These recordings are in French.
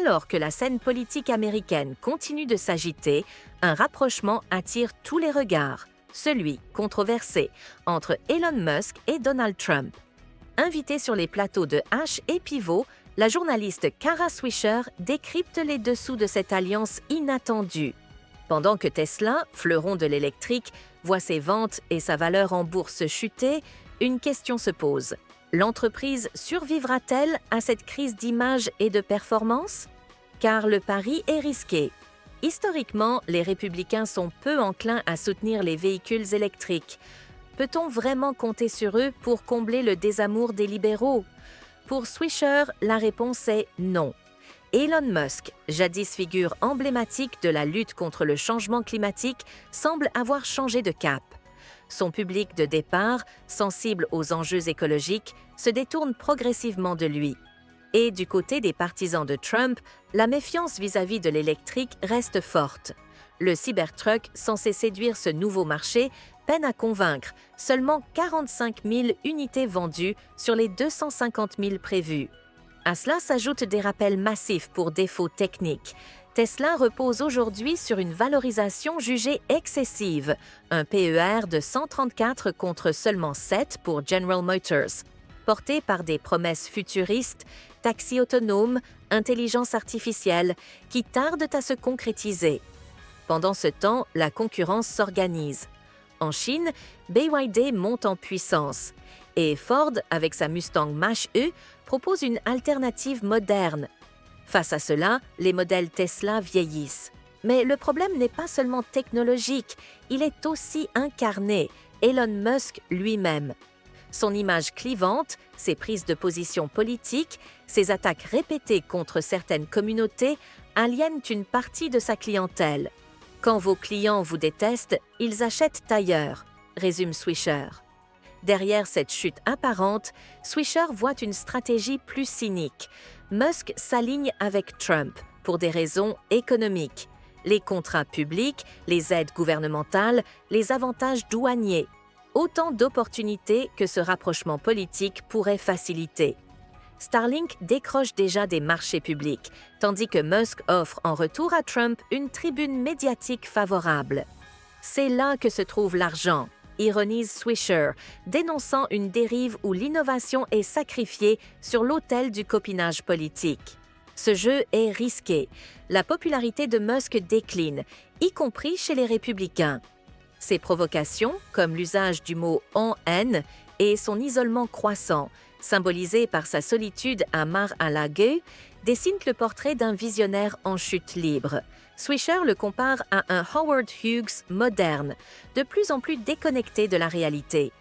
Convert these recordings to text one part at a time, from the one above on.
Alors que la scène politique américaine continue de s'agiter, un rapprochement attire tous les regards, celui controversé entre Elon Musk et Donald Trump. Invitée sur les plateaux de H et Pivot, la journaliste Kara Swisher décrypte les dessous de cette alliance inattendue. Pendant que Tesla, fleuron de l'électrique, voit ses ventes et sa valeur en bourse chuter, une question se pose. L'entreprise survivra-t-elle à cette crise d'image et de performance? Car le pari est risqué. Historiquement, les républicains sont peu enclins à soutenir les véhicules électriques. Peut-on vraiment compter sur eux pour combler le désamour des libéraux? Pour Swisher, la réponse est non. Elon Musk, jadis figure emblématique de la lutte contre le changement climatique, semble avoir changé de cap. Son public de départ, sensible aux enjeux écologiques, se détourne progressivement de lui. Et du côté des partisans de Trump, la méfiance vis-à-vis de l'électrique reste forte. Le Cybertruck, censé séduire ce nouveau marché, peine à convaincre, seulement 45 000 unités vendues sur les 250 000 prévues. À cela s'ajoutent des rappels massifs pour défauts techniques. Tesla repose aujourd'hui sur une valorisation jugée excessive, un PER de 134 contre seulement 7 pour General Motors, porté par des promesses futuristes, taxis autonomes, intelligence artificielle, qui tardent à se concrétiser. Pendant ce temps, la concurrence s'organise. En Chine, BYD monte en puissance et Ford, avec sa Mustang Mach-E, propose une alternative moderne. Face à cela, les modèles Tesla vieillissent. Mais le problème n'est pas seulement technologique, il est aussi incarné, Elon Musk lui-même. Son image clivante, ses prises de position politiques, ses attaques répétées contre certaines communautés aliènent une partie de sa clientèle. Quand vos clients vous détestent, ils achètent ailleurs, résume Swisher. Derrière cette chute apparente, Swisher voit une stratégie plus cynique. Musk s'aligne avec Trump pour des raisons économiques. Les contrats publics, les aides gouvernementales, les avantages douaniers. Autant d'opportunités que ce rapprochement politique pourrait faciliter. Starlink décroche déjà des marchés publics, tandis que Musk offre en retour à Trump une tribune médiatique favorable. C'est là que se trouve l'argent, ironise Swisher, dénonçant une dérive où l'innovation est sacrifiée sur l'autel du copinage politique. Ce jeu est risqué. La popularité de Musk décline, y compris chez les républicains. Ses provocations, comme l'usage du mot « en-haine » et son isolement croissant, symbolisé par sa solitude à Mar-a-Lago, dessinent le portrait d'un visionnaire en chute libre. Swisher le compare à un Howard Hughes moderne, de plus en plus déconnecté de la réalité.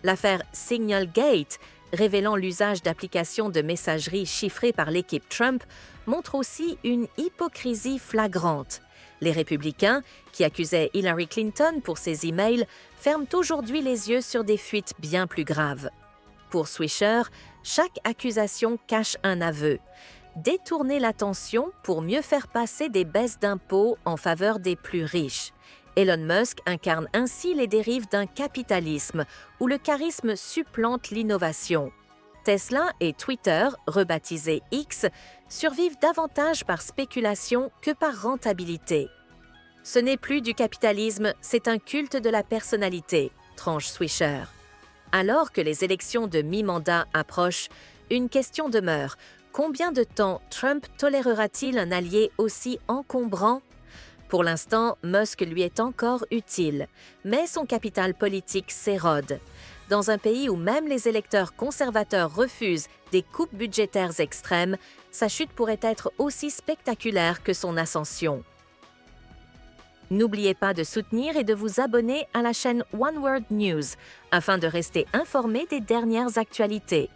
L'affaire Signalgate, révélant l'usage d'applications de messagerie chiffrées par l'équipe Trump, montre aussi une hypocrisie flagrante. Les républicains, qui accusaient Hillary Clinton pour ses emails, ferment aujourd'hui les yeux sur des fuites bien plus graves. Pour Swisher, chaque accusation cache un aveu. Détourner l'attention pour mieux faire passer des baisses d'impôts en faveur des plus riches. Elon Musk incarne ainsi les dérives d'un capitalisme où le charisme supplante l'innovation. Tesla et Twitter, rebaptisés X, survivent davantage par spéculation que par rentabilité. Ce n'est plus du capitalisme, c'est un culte de la personnalité, tranche Swisher. Alors que les élections de mi-mandat approchent, une question demeure. Combien de temps Trump tolérera-t-il un allié aussi encombrant? Pour l'instant, Musk lui est encore utile, mais son capital politique s'érode. Dans un pays où même les électeurs conservateurs refusent des coupes budgétaires extrêmes, sa chute pourrait être aussi spectaculaire que son ascension. N'oubliez pas de soutenir et de vous abonner à la chaîne One World News afin de rester informé des dernières actualités.